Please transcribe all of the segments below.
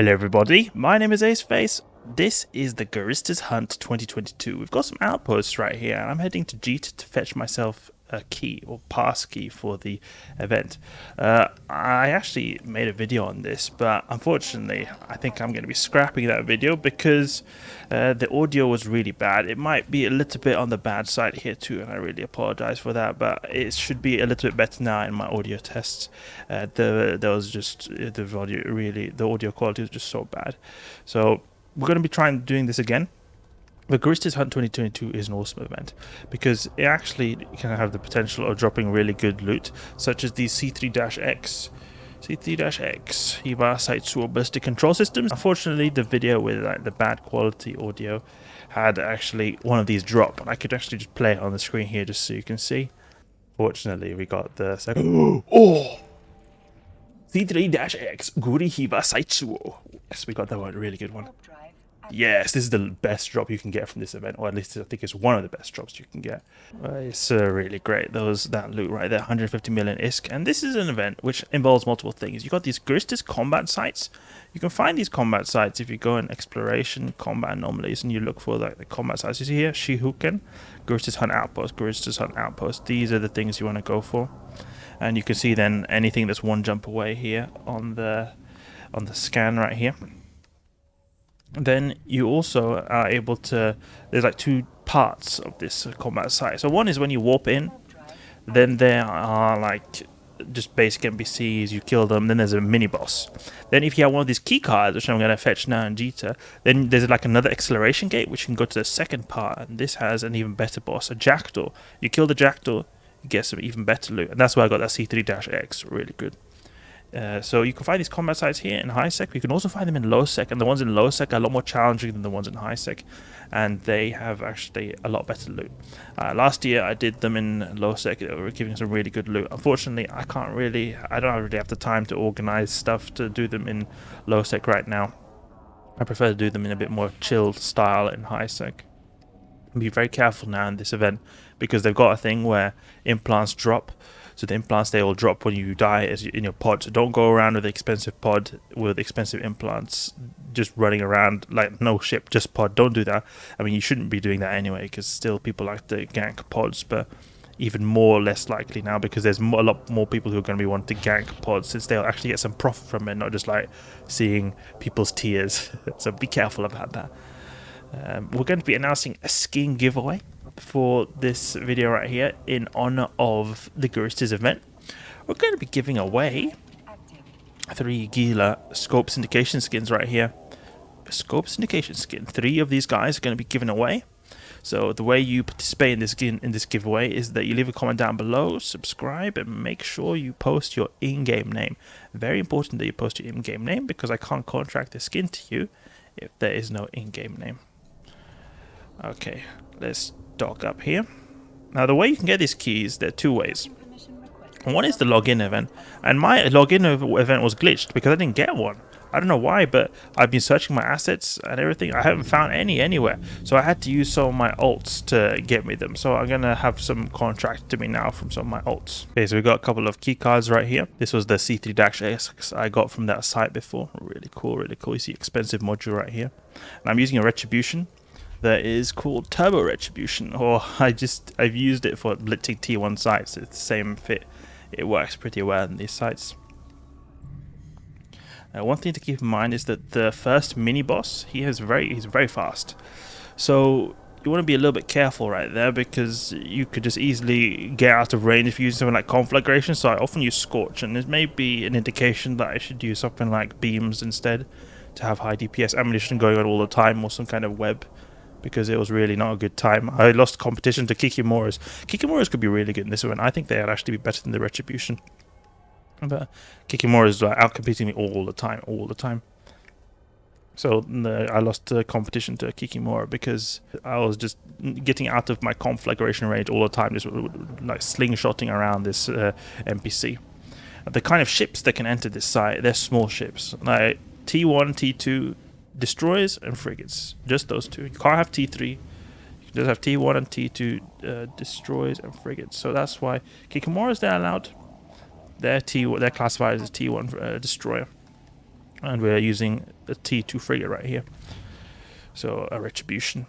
Hello everybody, my name is Aceface. This is the Guristas Hunt 2022. We've got some outposts right here. I'm heading to Jita to fetch myself a key or pass key for the event. I actually made a video on this, but unfortunately I think I'm going to be scrapping that video because the audio was really bad. It might be a little bit on the bad side here too, and I really apologize for that, but it should be a little bit better now in my audio tests. There was just the audio quality was just so bad. So we're going to be doing this again. The Guristas Hunt 2022 is an awesome event because it actually can have the potential of dropping really good loot, such as these C3-X, Hiba Saitsuo Ballistic Control systems. Unfortunately, the video with the bad quality audio had actually one of these drop, and I could actually just play it on the screen here just so you can see. Fortunately, we got the second. Oh! C3-X Guri Hiba Saitsuo. Yes, we got that one, really good one. Yes, this is the best drop you can get from this event, or at least I think it's one of the best drops you can get. It's really great. That loot right there, 150 million ISK, and this is an event which involves multiple things. You got these Guristas combat sites. You can find these combat sites if you go in exploration, combat anomalies, and you look for the combat sites. You see here, Shihuken, Guristas Hunt Outpost, Guristas Hunt Outpost. These are the things you want to go for, and you can see then anything that's one jump away here on the scan right here. Then you also are able to, there's like two parts of this combat site. So one is when you warp in, then there are like just basic NPCs, you kill them, then there's a mini boss. Then if you have one of these key cards, which I'm going to fetch now in Jita, then there's like another acceleration gate which can go to the second part, and this has an even better boss, a jackdaw. You kill the jackdaw, you get some even better loot, and that's why I got that C3-X, really good. So you can find these combat sites here in high sec. You can also find them in low sec, and the ones in low sec are a lot more challenging than the ones in high sec, and they have actually a lot better loot. Last year I did them in low sec. They were giving some really good loot. Unfortunately, I don't really have the time to organize stuff to do them in low sec right now. I prefer to do them in a bit more chilled style in high sec. Be very careful now in this event because they've got a thing where implants drop. So the implants, they all drop when you die in your pod. So don't go around with the expensive pod with expensive implants, just running around like no ship, just pod. Don't do that. I mean, you shouldn't be doing that anyway, because still people like to gank pods, but even more less likely now because there's a lot more people who are going to be wanting to gank pods, since they'll actually get some profit from it, not just like seeing people's tears. So be careful about that. We're going to be announcing a skin giveaway for this video right here in honor of the Guristas event. We're going to be giving away 3 Gila scope syndication skins right here. Scope syndication skin. 3 of these guys are going to be given away. So the way you participate in this giveaway is that you leave a comment down below, subscribe, and make sure you post your in-game name. Very important that you post your in-game name because I can't contract the skin to you if there is no in-game name. Okay, let's dock up here. Now the way you can get these keys, there are 2 ways. One is the login event, and my login event was glitched because I didn't get one. I don't know why, but I've been searching my assets and everything. I haven't found any anywhere, so I had to use some of my alts to get me them. So I'm gonna have some contract to me now from some of my alts. Okay, so we got a couple of key cards right here. This was the C3-X I got from that site before. Really cool, really cool. You see expensive module right here, and I'm using a Retribution that is called Turboretri, or I've used it for blitzing T1 sites. It's the same fit. It works pretty well in these sites. One thing to keep in mind is that the first mini boss, he's very fast. So you want to be a little bit careful right there because you could just easily get out of range if you use something like Conflagration. So I often use Scorch, and it may be an indication that I should use something like beams instead to have high DPS ammunition going on all the time, or some kind of web, because it was really not a good time. I lost competition to Kikimoras. Kikimoras could be really good in this one. I think they'd actually be better than the Retribution. But Kikimoras are out-competing me all the time. So I lost competition to Kikimora because I was just getting out of my conflagration range all the time, just like slingshotting around this NPC. The kind of ships that can enter this site, they're small ships. Like T1, T2, destroyers and frigates, just those 2. You can't have T3. You can just have T1 and T2 destroyers and frigates. So that's why Kikimoras, they're allowed. They're classified as T1 destroyer. and we're using a T2 frigate right here, so a Retribution.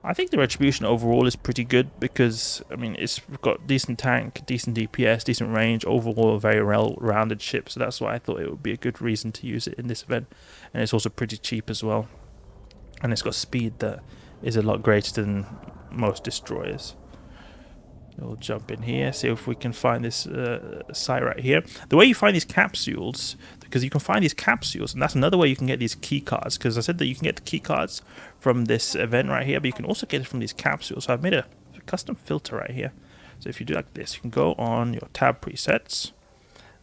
I think the Retribution overall is pretty good because, I mean, it's got decent tank, decent DPS, decent range, overall a very well-rounded ship, so that's why I thought it would be a good reason to use it in this event. And it's also pretty cheap as well, and it's got speed that is a lot greater than most destroyers. We'll jump in here, see if we can find this site right here. The way you find these capsules, because you can find these capsules, and that's another way you can get these key cards, because I said that you can get the key cards from this event right here, but you can also get it from these capsules. So I've made a custom filter right here. So if you do like this, you can go on your tab presets,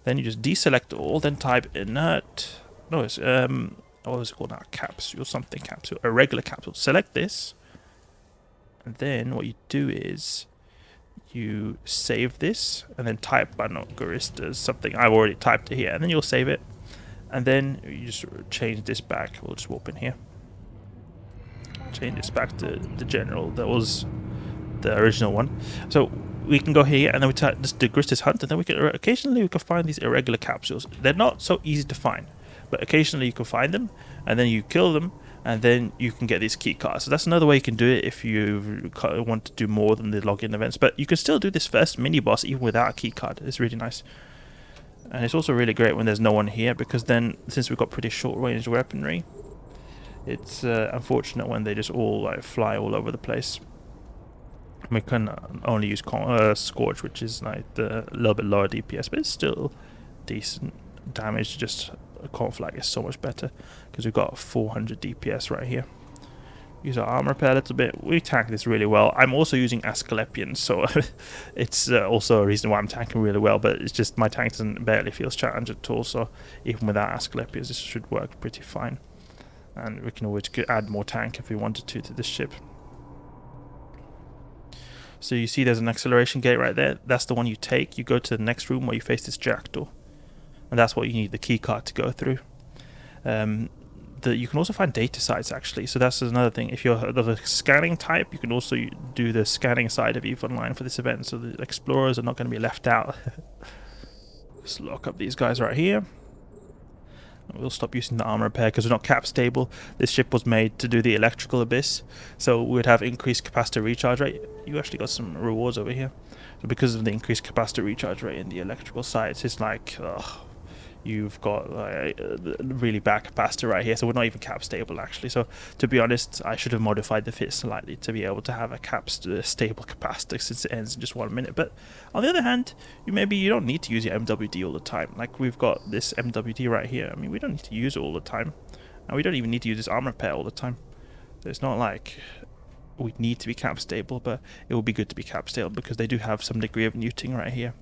then you just deselect all, then type inert, no, it's, what was it called now, capsule, something capsule, a regular capsule. Select this, and then what you do is you save this and then type, I don't know, Guristas, something. I've already typed it here, and then you'll save it, and then you just change this back. We'll just warp in here, change this back to the general that was the original one. So we can go here and then we type this, the Guristas hunt, and then we can occasionally find these irregular capsules. They're not so easy to find, but occasionally you can find them, and then you kill them, and then you can get these key cards. So that's another way you can do it if you want to do more than the login events. But you can still do this first mini boss even without a key card. It's really nice. And it's also really great when there's no one here, because then, since we've got pretty short range weaponry, it's unfortunate when they just all like fly all over the place. We can only use Scorch, which is like a little bit lower DPS, but it's still decent damage. Just Conflag is so much better because we've got 400 DPS right here. Use our armor repair a little bit. We tank this really well. I'm also using Asclepions, so it's also a reason why I'm tanking really well, but it's just my tank barely feels challenged at all, so even without Asclepions this should work pretty fine. And we can always add more tank if we wanted to this ship. So you see there's an acceleration gate right there. That's the one you take. You go to the next room where you face this jackdaw, and that's what you need the key card to go through. You can also find data sites actually, so that's another thing. If you're of a scanning type, you can also do the scanning side of EVE Online for this event, so the explorers are not going to be left out. Just lock up these guys right here. We'll stop using the armor repair because we're not cap stable. This ship was made to do the electrical abyss, so we'd have increased capacitor recharge rate. You actually got some rewards over here. So because of the increased capacitor recharge rate in the electrical sites, it's like, you've got really bad capacitor right here, so we're not even cap stable actually. So to be honest, I should have modified the fit slightly to be able to have a stable capacitor, since it ends in just 1 minute. But on the other hand, maybe you don't need to use your MWD all the time. Like we've got this MWD right here. I mean, we don't need to use it all the time, and we don't even need to use this armor repair all the time. So it's not like we need to be cap stable, but it will be good to be cap stable because they do have some degree of neuting right here.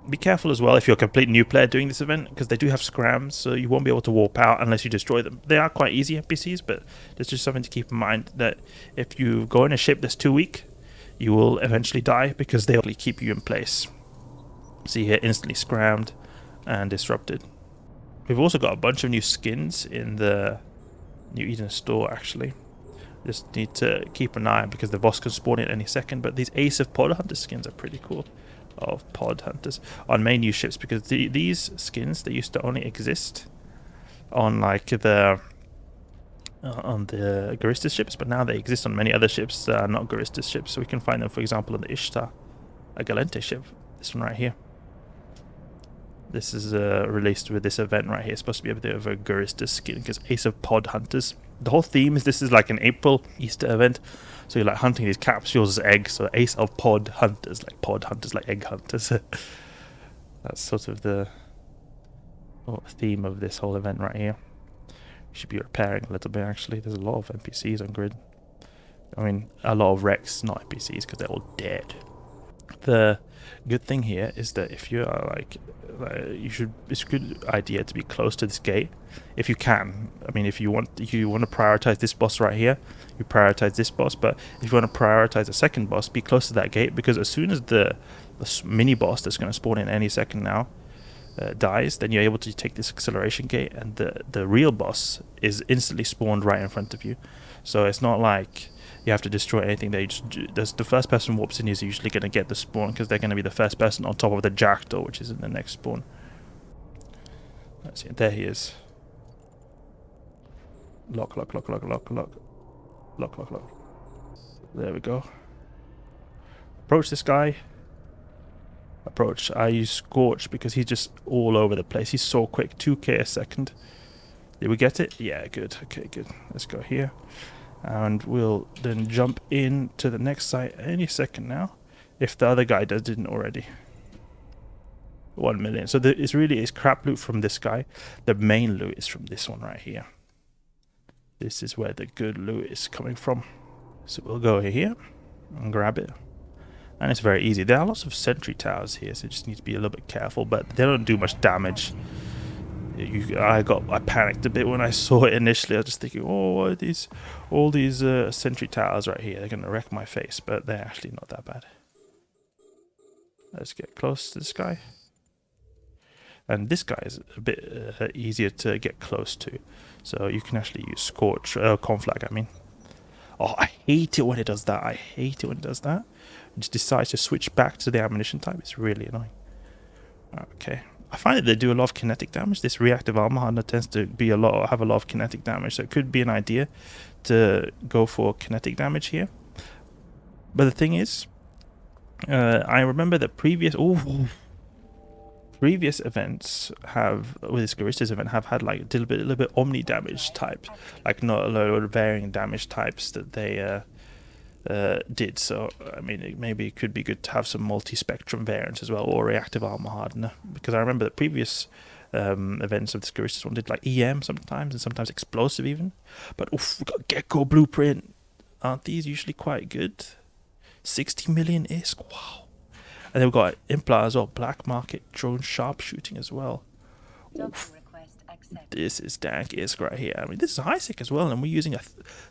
Be careful as well if you're a complete new player doing this event, because they do have scrams, so you won't be able to warp out unless you destroy them. They are quite easy NPCs, but there's just something to keep in mind, that if you go in a ship that's too weak, you will eventually die because they'll keep you in place. See here, instantly scrammed and disrupted. We've also got a bunch of new skins in the New Eden store actually. Just need to keep an eye on because the boss can spawn in any second, but these Ace of Pod Hunter skins are pretty cool. Of pod hunters on main new ships, because these skins, they used to only exist on like the Guristas ships, but now they exist on many other ships that are not Guristas ships. So we can find them, for example, on the Ishtar, a Galente ship. This one right here. This is released with this event right here. It's supposed to be a bit of a Guristas skin because Ace of Pod Hunters. The whole theme is this is like an April Easter event. So you're like hunting these capsules as eggs, so Ace of Pod Hunters, like egg hunters. That's sort of the theme of this whole event right here. You should be repairing a little bit actually. There's a lot of NPCs on grid. I mean, a lot of wrecks, not NPCs, because they're all dead. The good thing here is that if you are like, it's a good idea to be close to this gate if you can. I mean, if you want to prioritize this boss right here, you prioritize this boss. But if you want to prioritize the second boss, be close to that gate, because as soon as the mini boss that's going to spawn in any second now dies, then you're able to take this acceleration gate, and the real boss is instantly spawned right in front of you. So it's not like you have to destroy anything. The first person warps in is usually going to get the spawn, because they're going to be the first person on top of the jackdaw, which is in the next spawn. Let's see. There he is. Lock, lock, lock, lock, lock, lock. Lock, lock, lock. There we go. Approach this guy. Approach. I use Scorch because he's just all over the place. He's so quick. 2k a second. Did we get it? Yeah, good. Okay, good. Let's go here. And we'll then jump in to the next site any second now. If the other guy didn't already. 1 million. So it's really is crap loot from this guy. The main loot is from this one right here. This is where the good loot is coming from. So we'll go here and grab it. And it's very easy. There are lots of sentry towers here, so you just need to be a little bit careful, but they don't do much damage. I panicked a bit when I saw it initially. I was just thinking, oh, what are all these sentry towers right here? They're gonna wreck my face, but they're actually not that bad. Let's get close to this guy. And this guy is a bit easier to get close to, so you can actually use Scorch, Conflag, I mean. Oh, I hate it when it does that. I hate it when it does that. It just decides to switch back to the ammunition type. It's really annoying. Okay. I find that they do a lot of kinetic damage. This reactive armor hardener tends to be have a lot of kinetic damage, so it could be an idea to go for kinetic damage here. But the thing is, I remember that previous events with this Guristas event have had like a little bit omni damage type, like not a lot of varying damage types that they did. So I mean, maybe it could be good to have some multi-spectrum variants as well, or reactive armor hardener, because I remember the previous events of this Guristas one did like EM sometimes, and sometimes explosive even. But oof, we got Gecko blueprint. Aren't these usually quite good? 60 million ISK, wow. And then we've got Implar as well, black market drone sharpshooting as well. Oof. This is dank ISK right here. I mean, this is high sec as well, and we're using a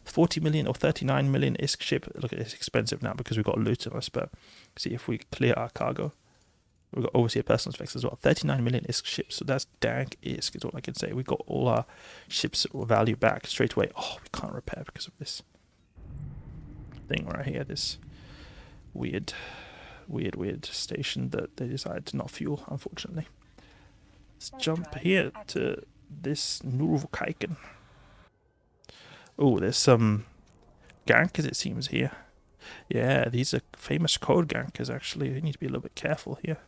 40 million or 39 million ISK ship. Look, it's expensive now because we've got loot on us, but see if we clear our cargo. We've got overseer personal effects as well. 39 million ISK ships, so that's dank ISK is all I can say. We got all our ships value back straight away. Oh, we can't repair because of this thing right here, this weird station that they decided to not fuel, unfortunately. Let's jump here to this Nurvukaiken. Oh, there's some gankers it seems here. Yeah, these are famous code gankers actually. They need to be a little bit careful here.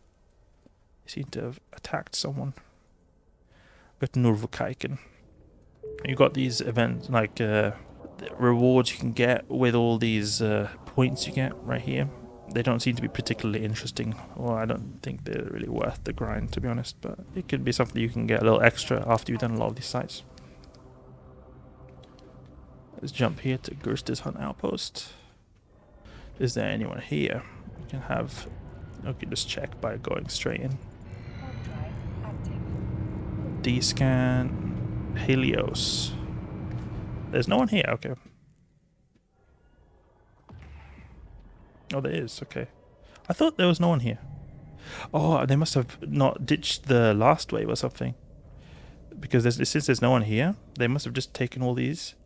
They seem to have attacked someone. But Nurvukaiken. You got these events like rewards you can get with all these points you get right here. They don't seem to be particularly interesting, or I don't think they're really worth the grind, to be honest, but it could be something you can get a little extra after you've done a lot of these sites. Let's jump here to Guristas Hunt Outpost. Is there anyone here? You can have... Okay, just check by going straight in. D-scan... Helios. There's no one here, okay. Oh, there is, okay. I thought there was no one here. Oh, they must have not ditched the last wave or something. Because since there's no one here, they must have just taken all these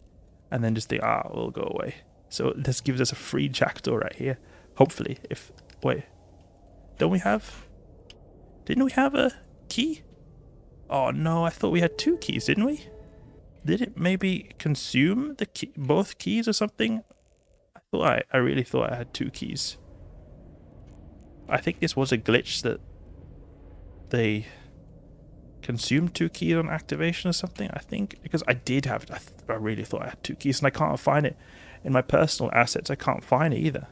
and then just think, we'll go away. So this gives us a free jackdaw right here. Hopefully, if... Wait. Didn't we have a key? Oh no, I thought we had 2 keys, didn't we? Did it maybe consume the key, both keys or something? I really thought I had 2 keys. I think this was a glitch that they consumed 2 keys on activation or something. I think because I did have it. I really thought I had 2 keys, and I can't find it in my personal assets. I can't find it either.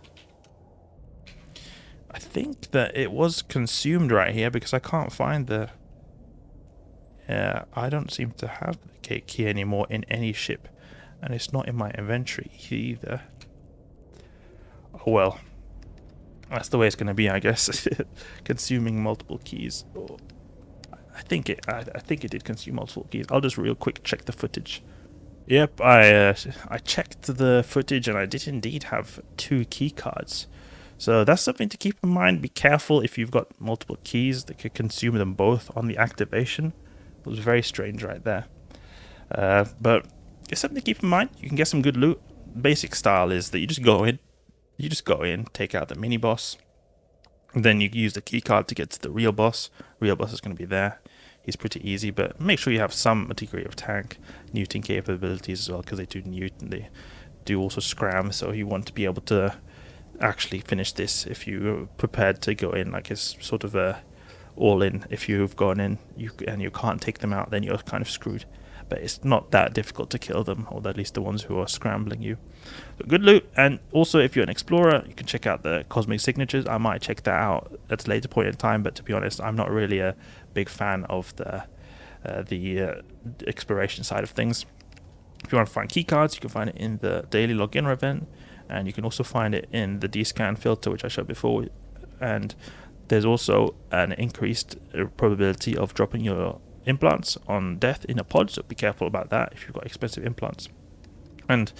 I think that it was consumed right here because I can't find the... Yeah, I don't seem to have the key anymore in any ship, and it's not in my inventory either. Oh well, that's the way it's going to be, I guess. Consuming multiple keys. Oh, I think it did consume multiple keys. I'll just real quick check the footage. Yep, I checked the footage and I did indeed have 2 key cards. So that's something to keep in mind. Be careful if you've got multiple keys that could consume them both on the activation. It was very strange right there. But it's something to keep in mind. You can get some good loot. Basic style is that you just go in, take out the mini boss, and then you use the key card to get to the real boss. Real boss is going to be there. he's pretty easy, but make sure you have some degree of tank neuting capabilities as well, because they do newt and they do also scram, so you want to be able to actually finish this if you're prepared to go in, like it's sort of a all-in. If you've gone in and you can't take them out, then you're kind of screwed. But it's not that difficult to kill them, or at least the ones who are scrambling you. So good loot. And also, if you're an explorer, you can check out the cosmic signatures. I might check that out at a later point in time, but to be honest, I'm not really a big fan of the exploration side of things. If you want to find keycards, you can find it in the daily login event, and you can also find it in the D-scan filter, which I showed before. And there's also an increased probability of dropping your implants on death in a pod, so be careful about that if you've got expensive implants. And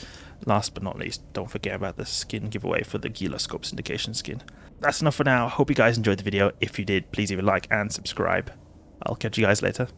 last but not least, don't forget about the skin giveaway for the Giloscope Syndication skin. That's enough for now. I hope you guys enjoyed the video. If you did, please leave a like and subscribe. I'll catch you guys later.